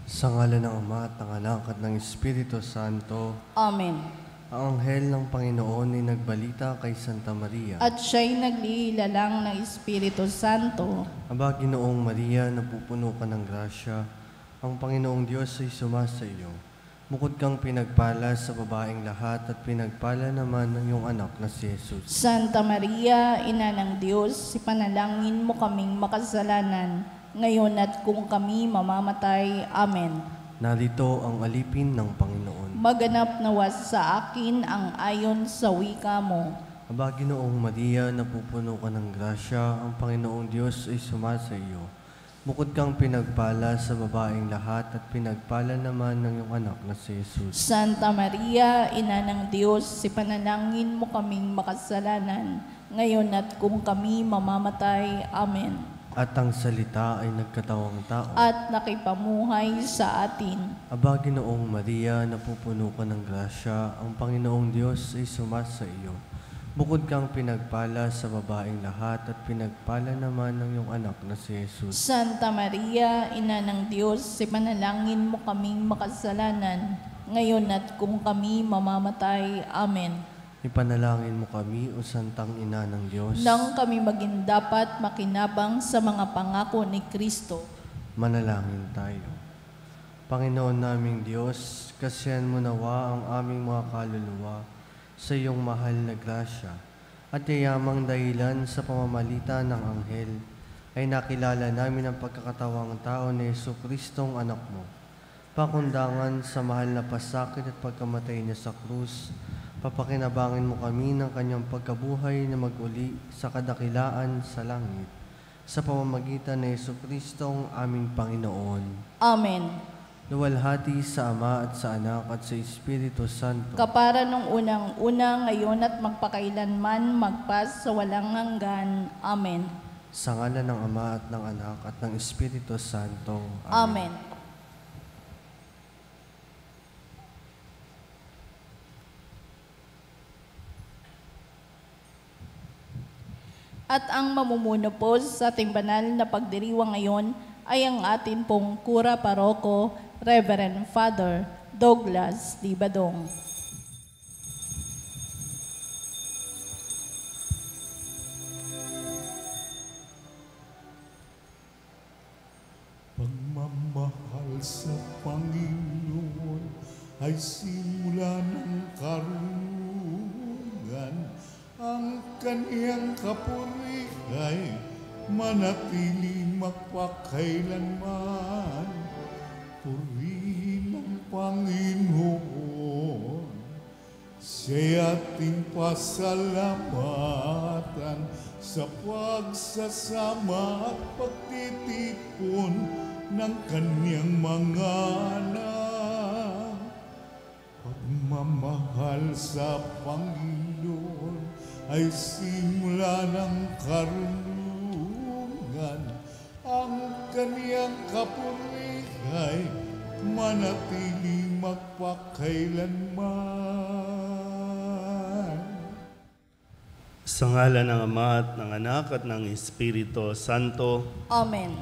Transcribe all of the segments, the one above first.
Sa ngalan ng Ama at ng Anak at ng Espiritu Santo. Amen. Ang anghel ng Panginoon ay nagbalita kay Santa Maria. At siya'y naglilalang ng Espiritu Santo. Aba, Ginoong Maria, napupuno ka ng grasya. Ang Panginoong Diyos ay sumasa iyo. Bukod kang pinagpala sa babaeng lahat at pinagpala naman ng iyong anak na si Jesus. Santa Maria, Ina ng Diyos, ipanalangin mo kaming makasalanan, ngayon at kung kami mamamatay. Amen. Narito ang alipin ng Panginoon. Maganap nawa sa akin ang ayon sa wika mo. Aba, Ginoong Maria, napupuno ka ng grasya. Ang Panginoong Diyos ay sumasa iyo. Bukod kang pinagpala sa babaeng lahat at pinagpala naman ng iyong anak na si Jesus. Santa Maria, Ina ng Diyos, ipanalangin mo kaming makasalanan, ngayon at kung kami mamamatay. Amen. At ang salita ay nagkatawang tao. At nakipamuhay sa atin. Aba, Ginoong Maria, napupuno ka ng grasya. Ang Panginoong Diyos ay sumasa iyo. Bukod kang pinagpala sa babaeng lahat at pinagpala naman ng iyong anak na si Jesus. Santa Maria, Ina ng Diyos, ipanalangin mo kaming makasalanan, ngayon at kung kami mamamatay. Amen. Ipanalangin mo kami, o Santang Ina ng Diyos. Nang kami maging dapat makinabang sa mga pangako ni Kristo. Manalangin tayo. Panginoon naming Diyos, kasihan mo nawa ang aming mga kaluluwa sa iyong mahal na grasya at yayamang dahilan sa pamamagitan ng anghel ay nakilala namin ang pagkakatawang tao ni Jesucristong anak mo. Pakundangan sa mahal na pasakit at pagkamatay niya sa krus, papakinabangin mo kami ng kanyang pagkabuhay na maguli sa kadakilaan sa langit, sa pamamagitan ni Jesucristong aming Panginoon. Amen. Luwalhati sa Ama at sa Anak at sa Espiritu Santo. Kapara nung unang-una, ngayon at magpakailanman, magpas sa walang hanggan. Amen. Sa ngalan ng Ama at ng Anak at ng Espiritu Santo. Amen. At ang mamumuno po sa ating banal na pagdiriwang ngayon ay ang atin pong Kura Paroko, Reverend Father Douglas D. Badong. Pagmamahal sa Panginoon ay simula ng karunungan. Ang kaniyang kapuri manatili magpakailanman. Purihin ang Panginoon, siya'y ating pasalamatan sa pagsasama at pagtitipon ng kaniyang mga anak. Pagmamahal sa Panginoon ay simula ng karunungan. Ang kaniyang kapuri manatili magpakailanman. Sa ngalan ng Ama at ng Anak at ng Espiritu Santo. Amen.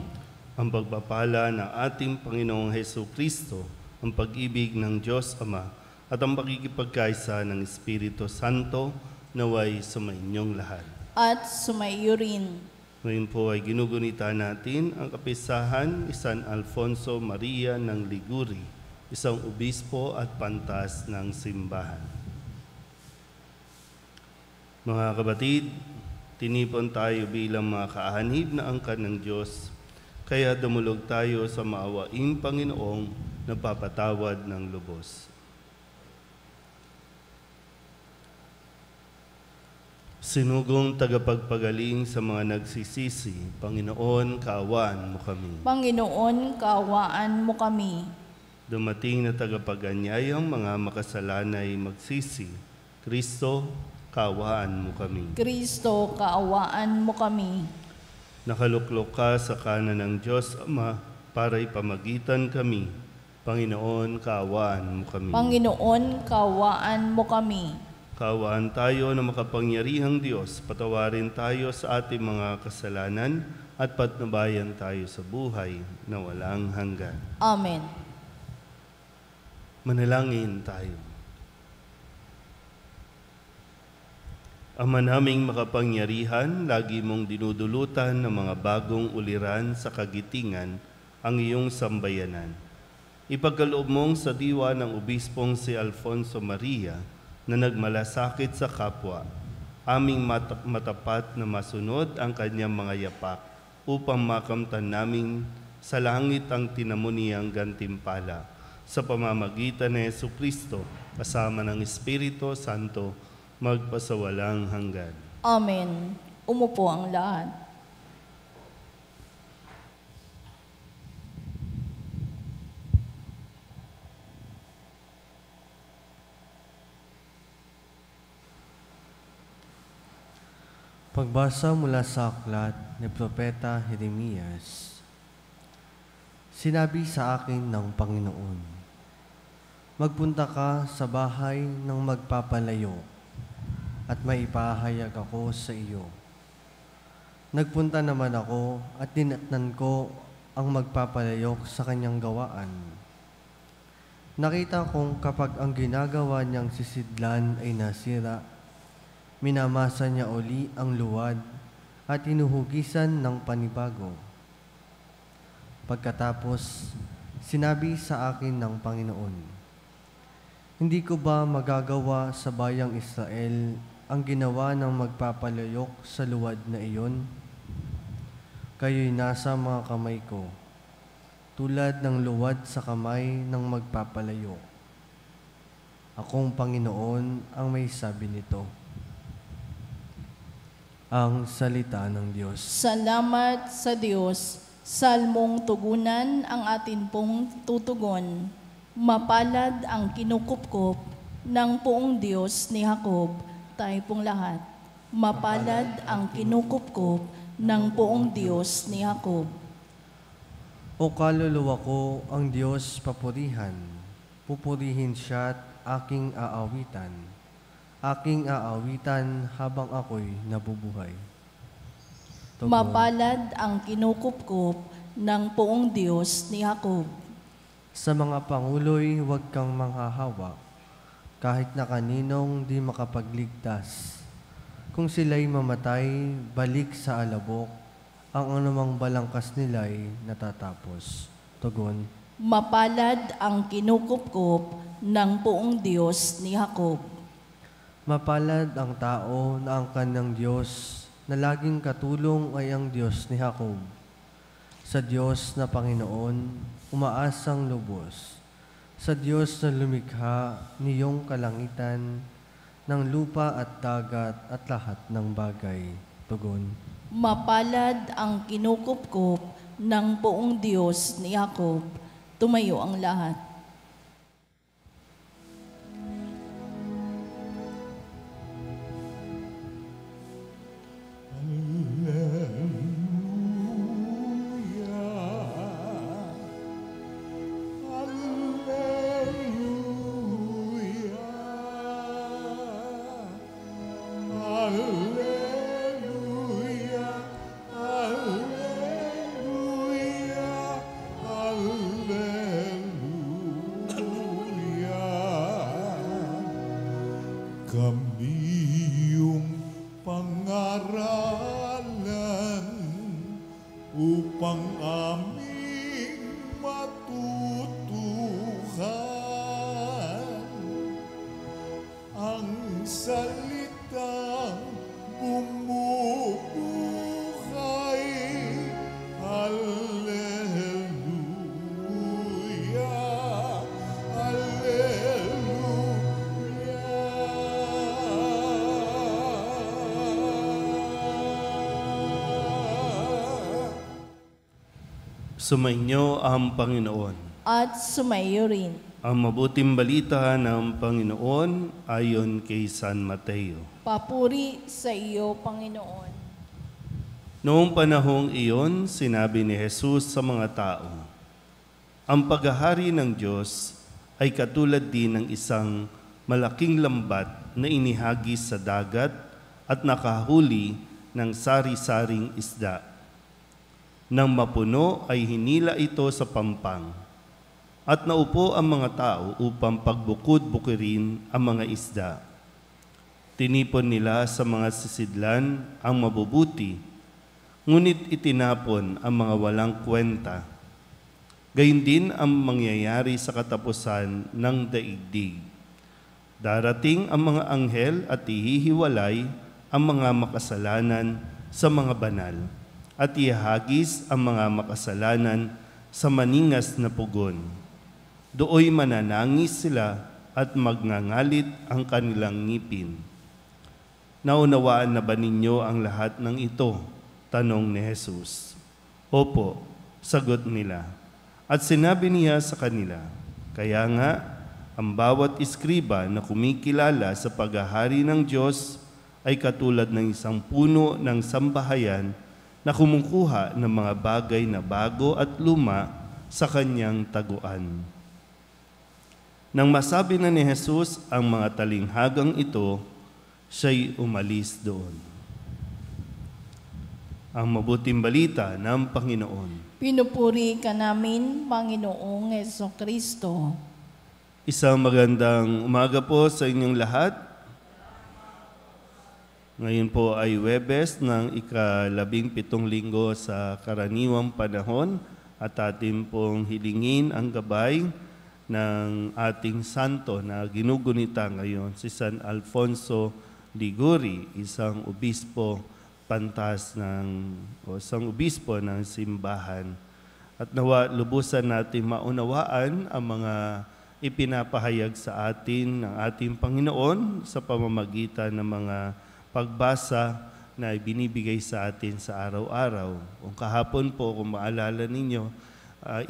Ang pagpapala ng ating Panginoong Jesucristo, ang pag-ibig ng Diyos Ama, at ang pakikipagkaisa ng Espiritu Santo naway sumainyong lahat. At sumaiyo rin. Ngayon po ay ginugunita natin ang kapisahan ni San Alfonso Maria ng Liguri, isang obispo at pantas ng simbahan. Mga kabatid, tinipon tayo bilang mga kaahanib na angkan ng Diyos, kaya dumulog tayo sa maawaing Panginoong nagpapatawad ng lubos. Sinugong tagapagpagaling sa mga nagsisisi, Panginoon, kaawaan mo kami. Panginoon, kaawaan mo kami. Dumating na tagapaganyayang mga makasalanay magsisi, Kristo, kaawaan mo kami. Kristo, kaawaan mo kami. Nakaluklok ka sa kanan ng Diyos Ama para ipamagitan kami. Panginoon, kaawaan mo kami. Panginoon, kaawaan mo kami. Kaawaan tayo na makapangyarihang Diyos, patawarin tayo sa ating mga kasalanan at patnubayan tayo sa buhay na walang hanggan. Amen. Manalangin tayo. Ama naming makapangyarihan, lagi mong dinudulutan ng mga bagong uliran sa kagitingan ang iyong sambayanan. Ipagkaloob mong sa diwa ng Obispong si Alfonso Maria na nagmalasakit sa kapwa, aming matapat na masunod ang kanyang mga yapak upang makamtan namin sa langit ang tinamuniyang gantimpala sa pamamagitan ni Jesucristo kasama ng Espiritu Santo magpasawalang hanggan. Amen. Umupo ang lahat. Pagbasa mula sa aklat ni Propeta Jeremias. Sinabi sa akin ng Panginoon, magpunta ka sa bahay ng magpapalayo at maipahayag ako sa iyo. Nagpunta naman ako at dinatnan ko ang magpapalayok sa kanyang gawaan. Nakita kong kapag ang ginagawa niyang sisidlan ay nasira, minamasa niya uli ang luwad at hinuhugisan ng panibago. Pagkatapos, sinabi sa akin ng Panginoon, hindi ko ba magagawa sa bayang Israel ang ginawa ng magpapalayok sa luwad na iyon? Kayo'y nasa mga kamay ko, tulad ng luwad sa kamay ng magpapalayok. Akong Panginoon ang may sabi nito. Ang salita ng Diyos. Salamat sa Diyos. Salmong tugunan ang atin pong tutugon. Mapalad ang kinukupkop ng poong Diyos ni Jacob. Tayo pong lahat. Mapalad ang kinukupkop ng poong Diyos ni Jacob. O kaluluwa ko ang Diyos papurihan. Pupurihin siya at aking aawitan. Aking aawitan habang ako'y nabubuhay. Tugon. Mapalad ang kinukupkop ng poong Diyos ni Jacob. Sa mga pangulo'y huwag kang manghahawak, kahit na kaninong di makapagligtas. Kung sila'y mamatay, balik sa alabok, ang anumang balangkas nila'y natatapos. Tugon. Mapalad ang kinukupkop ng poong Diyos ni Jacob. Mapalad ang tao na ang kanyang Diyos, na laging katulong ay ang Diyos ni Jacob. Sa Diyos na Panginoon, umaasang lubos. Sa Diyos na lumikha niyong kalangitan, ng lupa at dagat at lahat ng bagay. Tugon. Mapalad ang kinukupkop ng poong Diyos ni Jacob. Tumayo ang lahat. Kami iyong pangaralan upang aming matutuhan ang salitang bumubuhay. Hallelujah, hallelujah. Sumainyo ang Panginoon. At sumayo rin. Ang mabuting balita ng Panginoon ayon kay San Mateo. Papuri sa iyo, Panginoon. Noong panahong iyon, sinabi ni Jesus sa mga tao, ang paghahari ng Diyos ay katulad din ng isang malaking lambat na inihagis sa dagat at nakahuli ng sari-saring isda. Nang mapuno ay hinila ito sa pampang At naupo ang mga tao upang pagbukod-bukirin ang mga isda. Tinipon nila sa mga sisidlan ang mabubuti, ngunit itinapon ang mga walang kwenta. Gayun din ang mangyayari sa katapusan ng daigdig. Darating ang mga anghel at ihihiwalay ang mga makasalanan sa mga banal at ihagis ang mga makasalanan sa maningas na pugon. Dooy mananangis sila at magngangalit ang kanilang ngipin. Naunawaan na ba ninyo ang lahat ng ito? Tanong ni Jesus. Opo, sagot nila. At sinabi niya sa kanila, kaya nga, ang bawat iskriba na kumikilala sa paghahari ng Diyos ay katulad ng isang puno ng sambahayan na kumukuha ng mga bagay na bago at luma sa kanyang taguan. Nang masabi na ni Jesus ang mga talinghagang ito, siya'y umalis doon. Ang mabuting balita ng Panginoon. Pinupuri ka namin, Panginoong Jesucristo. Isang magandang umaga po sa inyong lahat. Ngayon po ay Huwebes ng ika-17 linggo sa karaniwang panahon at atin pong hilingin ang gabay ng ating santo na ginugunita ngayon, si San Alfonso Liguori, isang obispo isang obispo ng simbahan. At nawa lubusan natin maunawaan ang mga ipinapahayag sa atin ng ating Panginoon sa pamamagitan ng mga pagbasa na ibinibigay sa atin sa araw-araw. Kung kahapon po, kung maalala ninyo,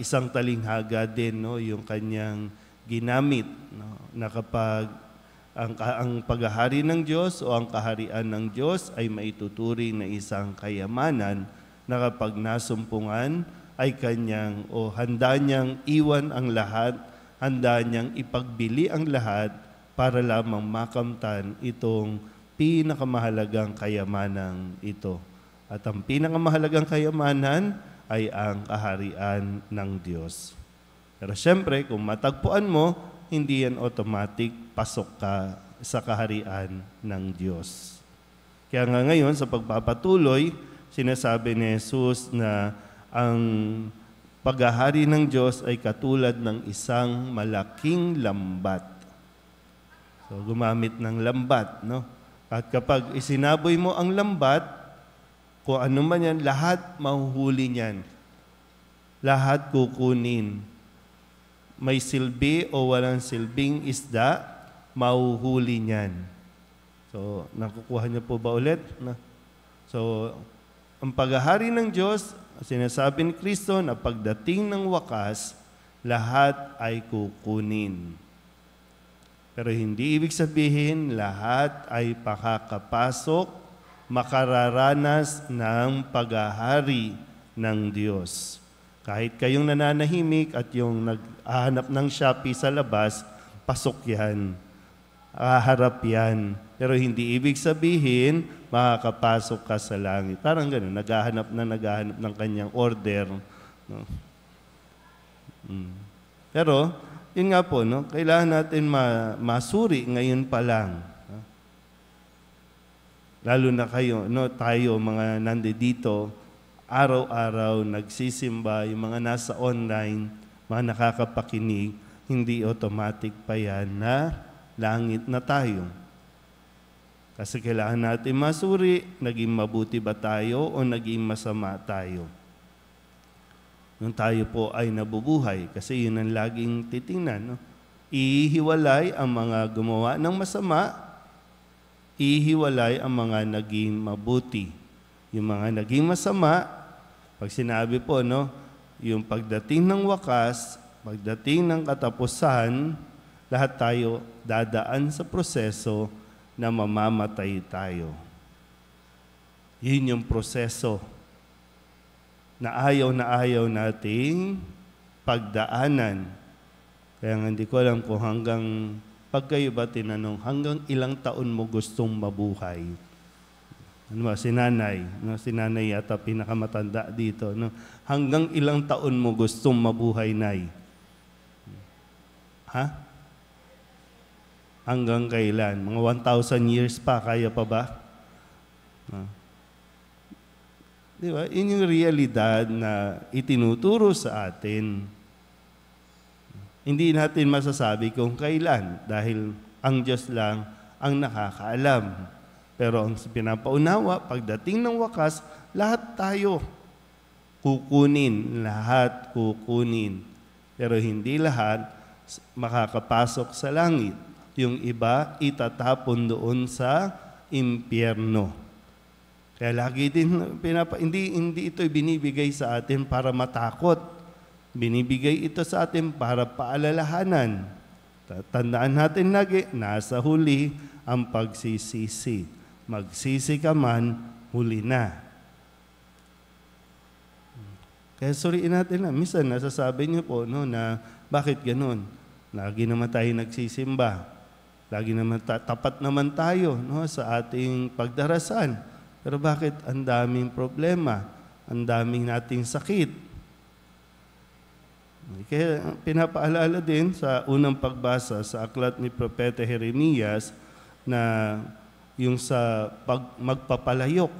isang talinghaga din, no, yung kanyang ginamit, no, na kapag ang paghahari ng Diyos o ang kaharian ng Diyos ay maituturing na isang kayamanan na kapag nasumpungan ay kanyang handa niyang iwan ang lahat, handa niyang ipagbili ang lahat para lamang makamtan itong pinakamahalagang kayamanang ito. At ang pinakamahalagang kayamanan ay ang kaharian ng Diyos. Pero siyempre, kung matagpuan mo, hindi yan automatic pasok ka sa kaharian ng Diyos. Kaya nga ngayon, sa pagpapatuloy, sinasabi ni Jesus na ang paghahari ng Diyos ay katulad ng isang malaking lambat. So, gumamit ng lambat, no? At kapag isinaboy mo ang lambat, kung ano man yan, lahat mahuhuli niyan. Lahat kukunin. May silbi o walang silbing isda, mahuhuli niyan. So, nakukuha niyo po ba ulit? So, ang paghahari ng Diyos, sinasabi ni Kristo na pagdating ng wakas, lahat ay kukunin. Pero hindi ibig sabihin lahat ay pakakapasok, makararanas ng paghahari ng Diyos. Kahit kayong nananahimik at yung naghahanap ng Shopee sa labas, pasok yan. Haharap yan. Pero hindi ibig sabihin, makakapasok ka sa langit. Parang gano'n, naghahanap ng kanyang order. No? Pero, yun nga po, no? Kailangan natin masuri ngayon pa lang. Lalo na kayo, no? Tayo, mga nandito, araw-araw nagsisimba, yung mga nasa online, mga nakakapakinig, hindi automatic pa yan na langit na tayo. Kasi kailangan natin masuri, naging mabuti ba tayo o naging masama tayo. Nung tayo po ay nabubuhay, kasi yun ang laging titingnan. No? Ihiwalay ang mga gumawa ng masama, ihiwalay ang mga naging mabuti. Yung mga naging masama, pag sinabi po, no, yung pagdating ng wakas, pagdating ng katapusan, lahat tayo dadaan sa proseso na mamamatay tayo. Yun yung proseso na ayaw nating pagdaanan. Kaya nga hindi ko alam kung pag kayo ba tinanong, hanggang ilang taon mo gustong mabuhay? Ano ba, si nanay, no? Si nanay yata pinakamatanda dito. No? Hanggang ilang taon mo gustong mabuhay, nay? Ha? Hanggang kailan? Mga 1,000 years pa, kaya pa ba? Di ba? Yun yung realidad na itinuturo sa atin. Hindi natin masasabi kung kailan dahil ang Diyos lang ang nakakaalam. Pero ang pinapaunawa, pagdating ng wakas, lahat tayo kukunin. Lahat kukunin. Pero hindi lahat makakapasok sa langit. Yung iba, itatapon doon sa impyerno. Kaya lagi din, hindi ito binibigay sa atin para matakot. Binibigay ito sa atin para paalalahanan. Tandaan natin lagi, nasa huli ang pagsisisi. Magsisi ka man, huli na. Kaya suriin natin na, minsan nasasabi niyo po na bakit ganun? Lagi naman tayo nagsisimba. Lagi naman tapat naman tayo sa ating pagdarasal. Pero bakit ang daming problema? Ang daming nating sakit? Kaya pinapaalala din sa unang pagbasa sa aklat ni Propeta Jeremias na yung sa magpapalayok.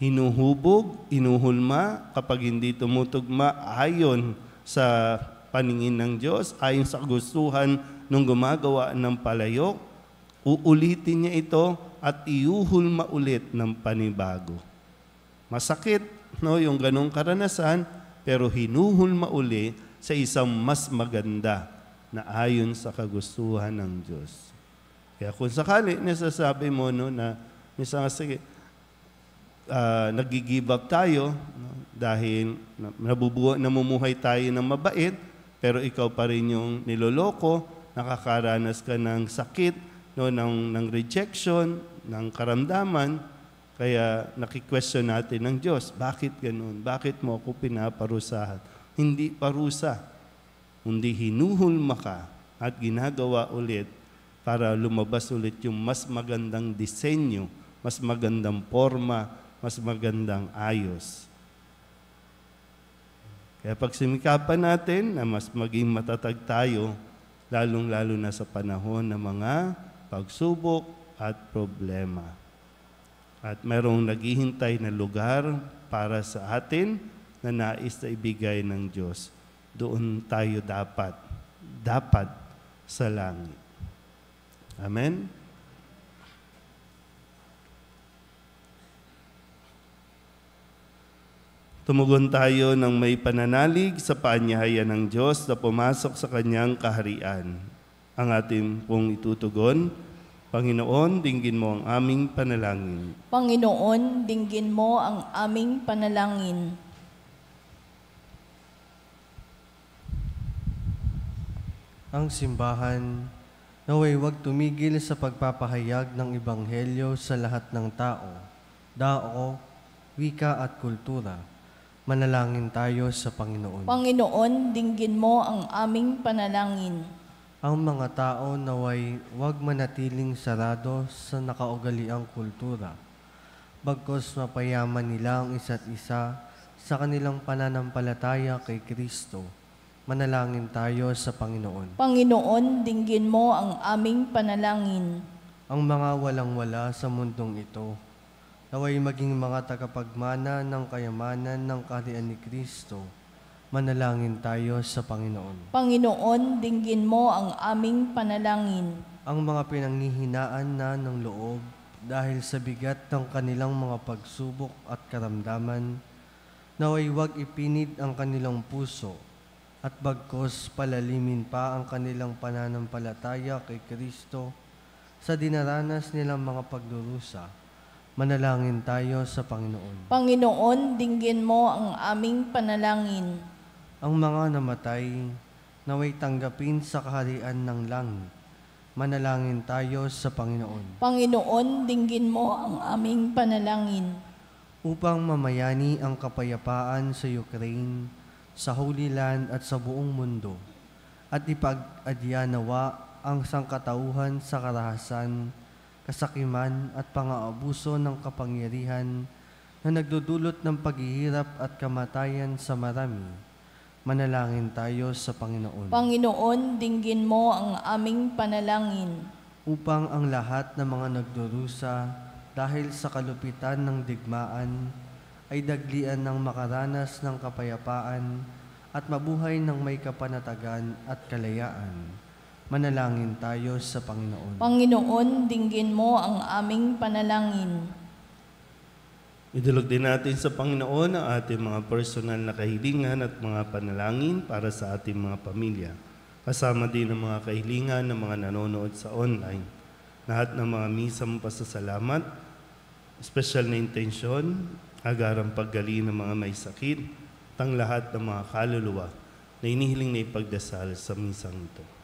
Hinuhubog, inuhulma kapag hindi tumutugma ayon sa paningin ng Diyos, ayon sa gustuhan nung gumagawa ng palayok, uulitin niya ito at iuhulma ulit ng panibago. Masakit, yung ganong karanasan, pero hinuhulma uli sa isang mas maganda na ayon sa kagustuhan ng Diyos. Kaya kung sakali, nasasabi mo na minsan sige, nag-give up tayo dahil namumuhay tayo ng mabait, pero ikaw pa rin yung niloloko, nakakaranas ka ng sakit, ng rejection, ng karamdaman, kaya naki-question natin ng Diyos, bakit ganun? Bakit mo ako pinaparusahan? Hindi parusa, kundi hinuhulma ka at ginagawa ulit para lumabas ulit yung mas magandang disenyo, mas magandang forma, mas magandang ayos. Kaya pagsimikapan natin na mas maging matatag tayo, lalong-lalo na sa panahon ng mga pagsubok at problema. At mayroong naghihintay na lugar para sa atin na nais na ibigay ng Diyos. Doon tayo dapat sa langit. Amen? Tumugon tayo ng may pananalig sa paanyayan ng Diyos na pumasok sa Kanyang kaharian. Ang ating pong itutugon, Panginoon, dinggin mo ang aming panalangin. Panginoon, dinggin mo ang aming panalangin. Ang simbahan, naway huwag tumigil sa pagpapahayag ng Ebanghelyo sa lahat ng tao, dao, wika at kultura. Manalangin tayo sa Panginoon. Panginoon, dinggin mo ang aming panalangin. Ang mga tao naway huwag manatiling sarado sa nakaugaliang kultura. Bagkus mapayaman nila ang isa't isa sa kanilang pananampalataya kay Kristo. Manalangin tayo sa Panginoon. Panginoon, dinggin mo ang aming panalangin. Ang mga walang-wala sa mundong ito, naway maging mga tagapagmana ng kayamanan ng kaharian ni Kristo. Manalangin tayo sa Panginoon. Panginoon, dinggin mo ang aming panalangin. Ang mga pinanghihinaan na ng loob dahil sa bigat ng kanilang mga pagsubok at karamdaman, naway huwag ipinit ang kanilang puso at bagkos palalimin pa ang kanilang pananampalataya kay Kristo sa dinaranas nilang mga pagdurusa. Manalangin tayo sa Panginoon. Panginoon, dinggin mo ang aming panalangin. Ang mga namatay, naway tanggapin sa kaharian ng langit. Manalangin tayo sa Panginoon. Panginoon, dinggin mo ang aming panalangin. Upang mamayani ang kapayapaan sa Ukraine, sa Holy Land at sa buong mundo, at ipag-adya nawa ang sangkatauhan sa karahasan, kasakiman at pang-aabuso ng kapangyarihan na nagdudulot ng paghihirap at kamatayan sa marami. Manalangin tayo sa Panginoon. Panginoon, dinggin mo ang aming panalangin. Upang ang lahat ng mga nagdurusa dahil sa kalupitan ng digmaan ay daglian ng makaranas ng kapayapaan at mabuhay ng may kapanatagan at kalayaan. Manalangin tayo sa Panginoon. Panginoon, dinggin mo ang aming panalangin. Idulog din natin sa Panginoon ang ating mga personal na kahilingan at mga panalangin para sa ating mga pamilya. Kasama din ang mga kahilingan ng mga nanonood sa online. Lahat ng mga misang pasasalamat, special na intensyon, agarang paggaling ng mga may sakit, at ang lahat ng mga kaluluwa na inihiling na ipagdasal sa misang ito.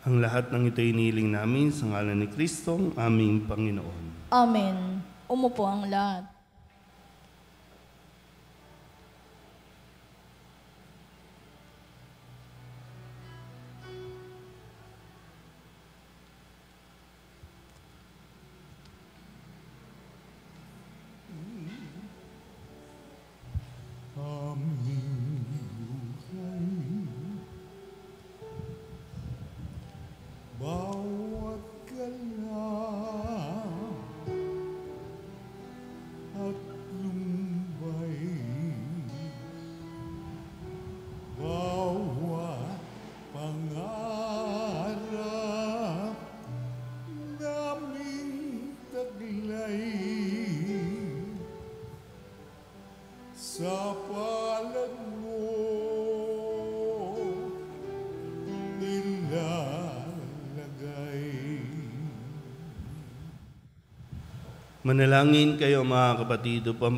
Ang lahat ng ito inihiling namin sa ngalan ni Kristo, ang aming Panginoon. Amen. Umupo ang lahat. aming buhay. Bawat galaw at lumbay, bawat pangarap naming taglay, sa palad mo nilalagay. Manalangin kayo mga kapatid upang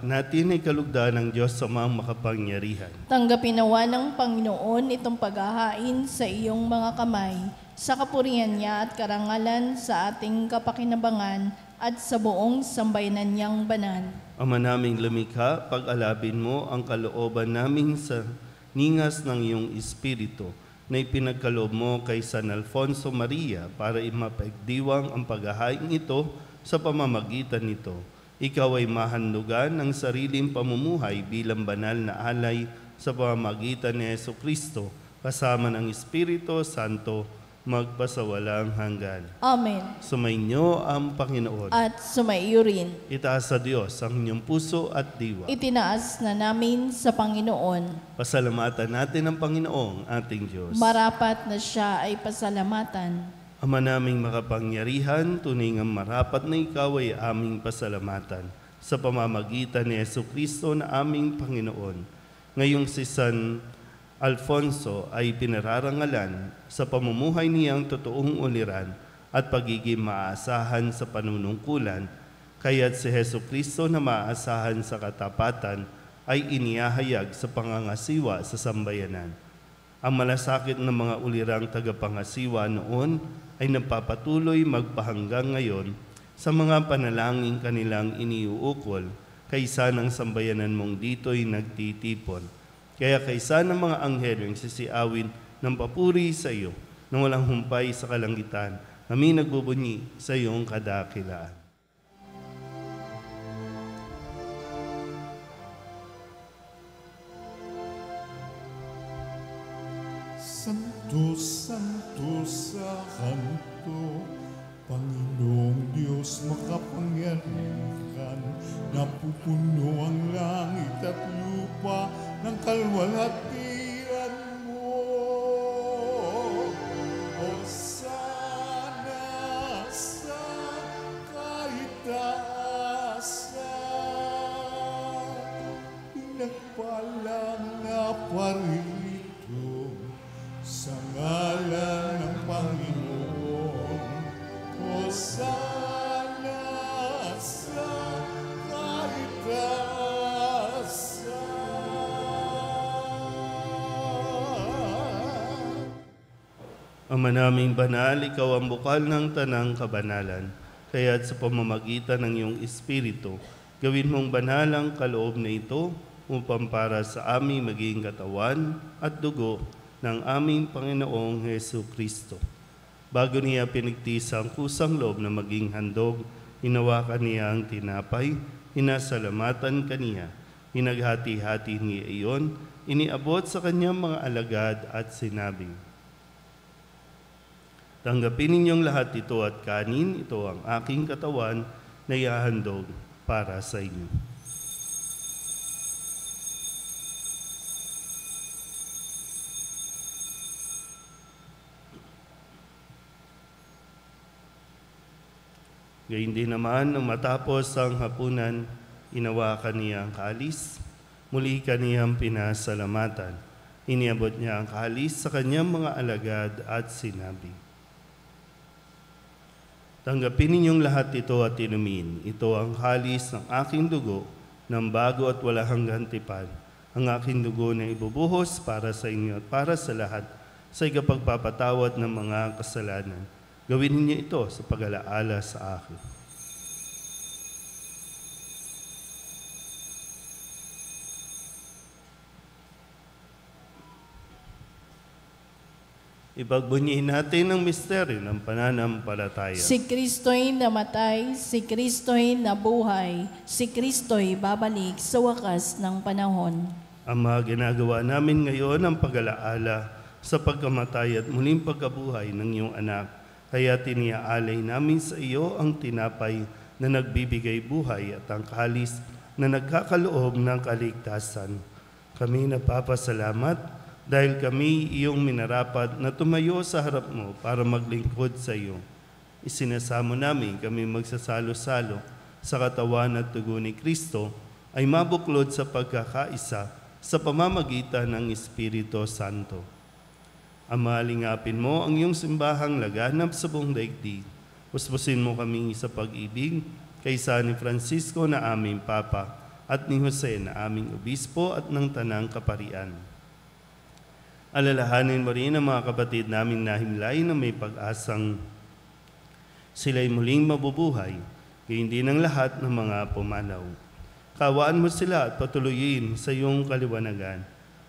natin ay kalugdan ng Diyos sa mga makapangyarihan. Tanggapin nawa ng Panginoon itong paghahain sa iyong mga kamay, sa kapurihan niya at karangalan sa ating kapakinabangan at sa buong sambayanan niyang banal. Ama naming lumikha, pag-alabin mo ang kalooban namin sa ningas ng iyong Espiritu na ipinagkaloob mo kay San Alfonso Maria para imapagdiwang ang paghahain ito sa pamamagitan nito. Ikaw ay mahandugan ng sariling pamumuhay bilang banal na alay sa pamamagitan ni Jesucristo kasama ng Espiritu Santo magpasawalang hanggan. Amen. Sumainyo ang Panginoon. At sumaiyo rin. Itaas sa Diyos ang inyong puso at diwa. Itinaas na namin sa Panginoon. Pasalamatan natin ang Panginoong ating Diyos. Marapat na siya ay pasalamatan. Ama naming makapangyarihan, tunay ngang marapat na ikaw ay aming pasalamatan sa pamamagitan ni Jesucristo na aming Panginoon. Ngayong si San Alfonso ay pinararangalan sa pamumuhay niyang totoong uliran at pagiging maaasahan sa panunungkulan, kaya't si Jesucristo na maaasahan sa katapatan ay inihahayag sa pangangasiwa sa sambayanan. Ang malasakit ng mga ulirang tagapangasiwa noon ay nagpapatuloy magpahanggang ngayon sa mga panalangin kanilang iniuukol kaysa ng sambayanan mong dito'y nagtitipon. Kaya kaysa ng mga anghel yung sisiawin ng papuri sa iyo na walang humpay sa kalangitan, kami nagbubunyi sa iyong kadakilaan. Santo, Santo sa kanto, Panginoong Diyos makapangyarihan, napupuno ang langit at lupa ng kalwalhatian mo. Hosana sa kaitaasan, pinagpalang na paririto sa ngalan ng Panginoon. Hosana sa kaitaasan. Ama naming banal, ikaw ang bukal ng tanang kabanalan, kaya't sa pamamagitan ng iyong Espiritu, gawin mong banal ang kaloob na ito upang para sa aming maging katawan at dugo ng aming Panginoong Jesu Kristo. Bago niya pinigtis ang kusang loob na maging handog hinawakan niya ang tinapay, hinasalamatan kaniya, hinaghati-hati niya iyon, iniabot sa kanyang mga alagad at sinabi, "Tanggapin ninyong lahat ito at kanin, ito ang aking katawan na ihahandog para sa inyo." Gayun din naman, nang matapos ang hapunan, inawakan niya ang kalis, muli kaniyang pinasalamatan. Iniabot niya ang kalis sa kanyang mga alagad at sinabi, "Tanggapin ninyong lahat ito at inumin. Ito ang kalis ng aking dugo, ng bago at walang hanggang tipan. Ang aking dugo na ibubuhos para sa inyo at para sa lahat sa ikapagpapatawad ng mga kasalanan. Gawin ninyo ito sa pag-alaala sa akin." Ipagbunyiin natin ang misteryo ng pananampalataya. Si Kristo'y namatay, si Kristo'y nabuhay, si Kristo'y babalik sa wakas ng panahon. Ama, ginagawa namin ngayon ang pag-alaala sa pagkamatay at muling pagkabuhay ng iyong anak. Kaya tiniaalay namin sa iyo ang tinapay na nagbibigay buhay at ang kalis na nagkakaloob ng kaligtasan. Kami napapasalamat dahil kami iyong minarapat na tumayo sa harap mo para maglingkod sa iyo. Isinasamo namin kami magsasalo-salo sa katawan at dugo ni Kristo ay mabuklod sa pagkakaisa sa pamamagitan ng Espiritu Santo. Ama, lingapin mo ang iyong simbahang laganap sa buong daigdig. Puspusin mo kami sa pag-ibig kaysa ni Francisco na aming Papa at ni Jose na aming Obispo at ng Tanang Kaparian. Alalahanin mo rin ang mga kapatid naming nahimlay na may pag-asang sila'y muling mabubuhay, gayon din ang lahat ng mga pumanaw. Kawaan mo sila at patuloyin sa iyong kaliwanagan.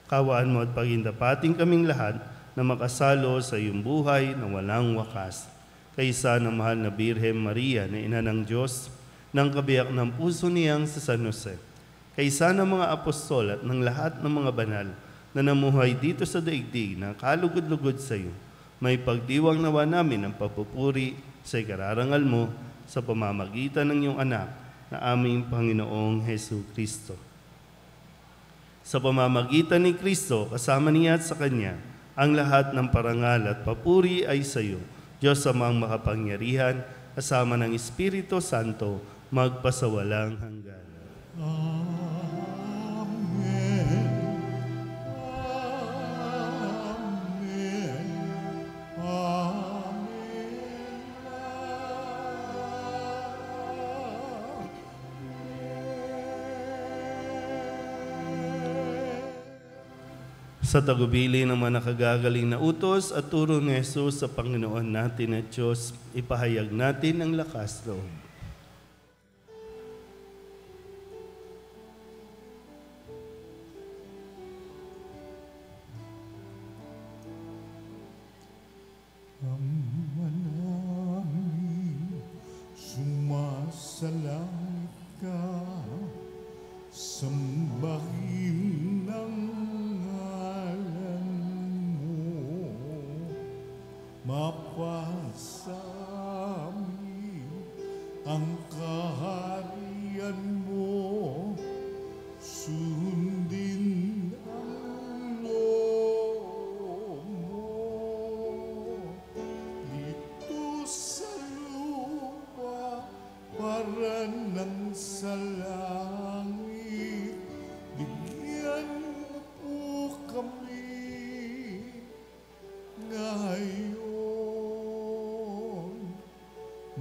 Kawaan mo at pagindapating kaming lahat na makasalo sa iyong buhay na walang wakas. Kaysa ng mahal na Birhen Maria na ina ng Diyos, ng kabiyak ng puso niyang sa San Jose. Kaysa ng mga apostol at ng lahat ng mga banal na namuhay dito sa daigdig na kalugod-lugod sa iyo, may pagdiwang nawa namin ang papupuri sa ikararangal mo sa pamamagitan ng iyong anak na aming Panginoong Hesu Kristo. Sa pamamagitan ni Kristo, kasama niya at sa Kanya, ang lahat ng parangal at papuri ay sa iyo, Diyos amang makapangyarihan, kasama ng Espiritu Santo, magpasawalang hanggan. Sa tagubili ng mga nakagagaling na utos at turo ni Jesus sa Panginoon natin at Diyos, ipahayag natin ang lakas loob. Ama namin, sumasalangit ka, sambahin ang ngalan mo, mapasa amin ang kaharian mo, sundin ang loob mo, dito sa lupa para nang sa langit. Bigyan mo po kami ngayon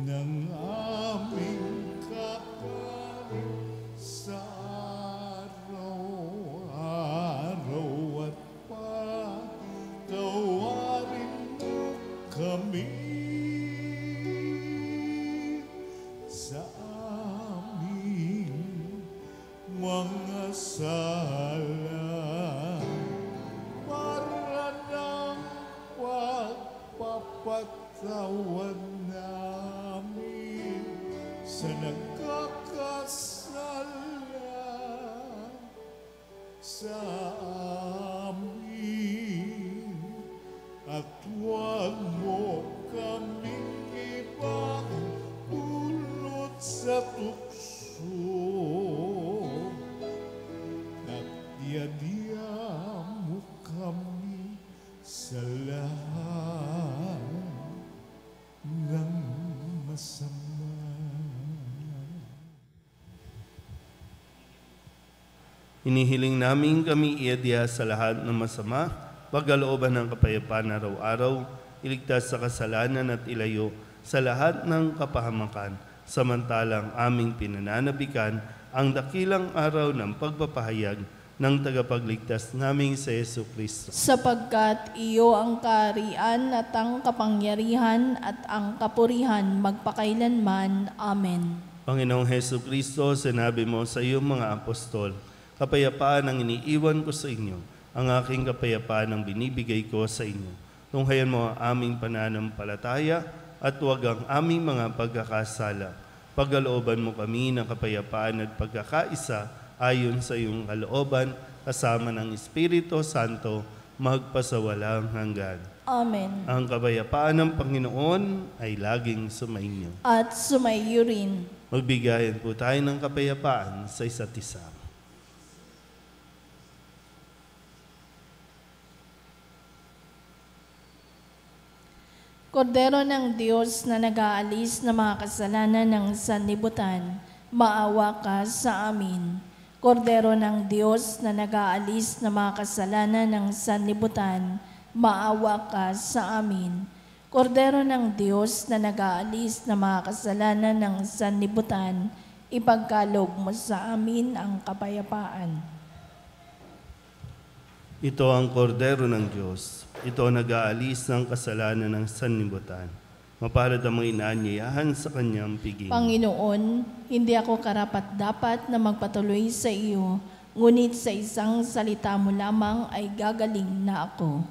ng aming kakanin sa araw-araw at patawarin mo kami sa aming mga sala para ng pagpapatawad namin sa tukso at diya mo kami sa lahat ng masama. Inihiling namin kami iadya sa lahat ng masama, pagkalooban ng kapayapaan araw-araw, iligtas sa kasalanan at ilayo sa lahat ng kapahamakan, samantalang aming pinananabikan ang dakilang araw ng pagpapahayag ng tagapagligtas naming sa Yesu Kristo. Sapagkat iyo ang kaharian at ang kapangyarihan at ang kapurihan magpakailanman. Amen. Panginoong Hesu Kristo, sinabi mo sa iyong mga apostol, kapayapaan ang iniiwan ko sa inyo, ang aking kapayapaan ang binibigay ko sa inyo. Tunghayan mo ang aming pananampalataya at huwag ang aming mga pagkakasala. Pagkalooban mo kami ng kapayapaan at pagkakaisa ayon sa iyong kalooban, kasama ng Espiritu Santo, magpasawalang hanggan. Amen. Ang kapayapaan ng Panginoon ay laging sumainyo. At sumaiyo rin. Magbigayan po tayo ng kapayapaan sa isa't isa. Kordero ng Diyos na nag-aalis ng mga kasalanan ng sanlibutan, maawa ka sa amin. Kordero ng Diyos na nag-aalis ng mga kasalanan ng sanlibutan, maawa ka sa amin. Kordero ng Diyos na nag-aalis ng mga kasalanan ng sanlibutan, ipagkaloob mo sa amin ang kapayapaan. Ito ang kordero ng Diyos. Ito ang nag-aalis ng kasalanan ng sanlibutan. Mapalad ang mga inaanyayahan sa kanyang piging. Panginoon, hindi ako karapat-dapat na magpatuloy sa iyo, ngunit sa isang salita mo lamang ay gagaling na ako.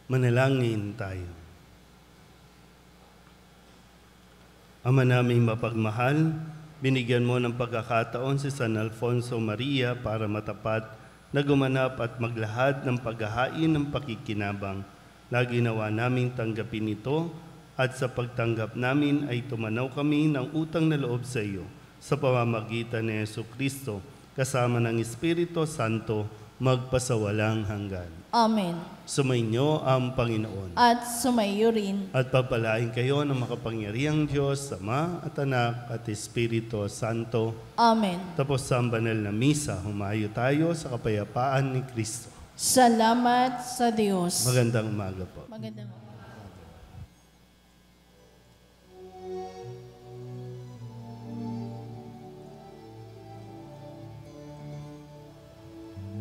Manalangin tayo. Ama naming mapagmahal, binigyan mo ng pagkakataon si San Alfonso Maria para matapat na gumanap at maglahad ng paghahain ng pakikinabang. Lagi nawa naming tanggapin ito at sa pagtanggap namin ay tumanaw kami ng utang na loob sa iyo sa pamamagitan ni Yesu Kristo kasama ng Espiritu Santo magpasawalang hanggan. Amen. Sumainyo ang Panginoon. At sumaiyo rin. At pagpalain kayo ng makapangyarihang Diyos, Ama at Anak at Espiritu Santo. Amen. Tapos sa banal na misa, humayo tayo sa kapayapaan ni Kristo. Salamat sa Diyos. Magandang umaga po. Magandang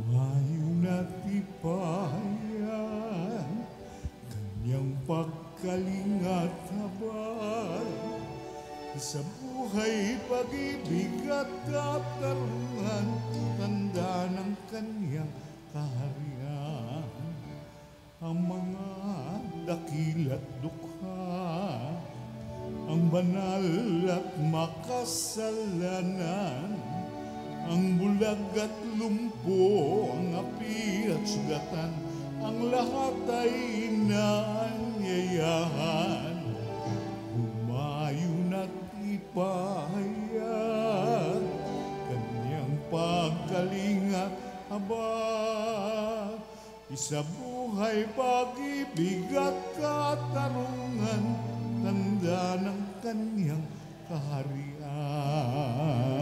Mayo na't pahayag, kanyang pagkalingat habag, sa buhay, pag-ibig at katarungan, tanda ng kanyang kaharian. Ang mga dakila't dukha, ang banal at makasalanan, ang bulag at lumpo, ang api at sugatan, ang lahat ay inaanyayahan. Humayon at ipahayag, kanyang pagkalingat habag, sa buhay, pag-ibig at katarungan, tanda ng kanyang kaharian.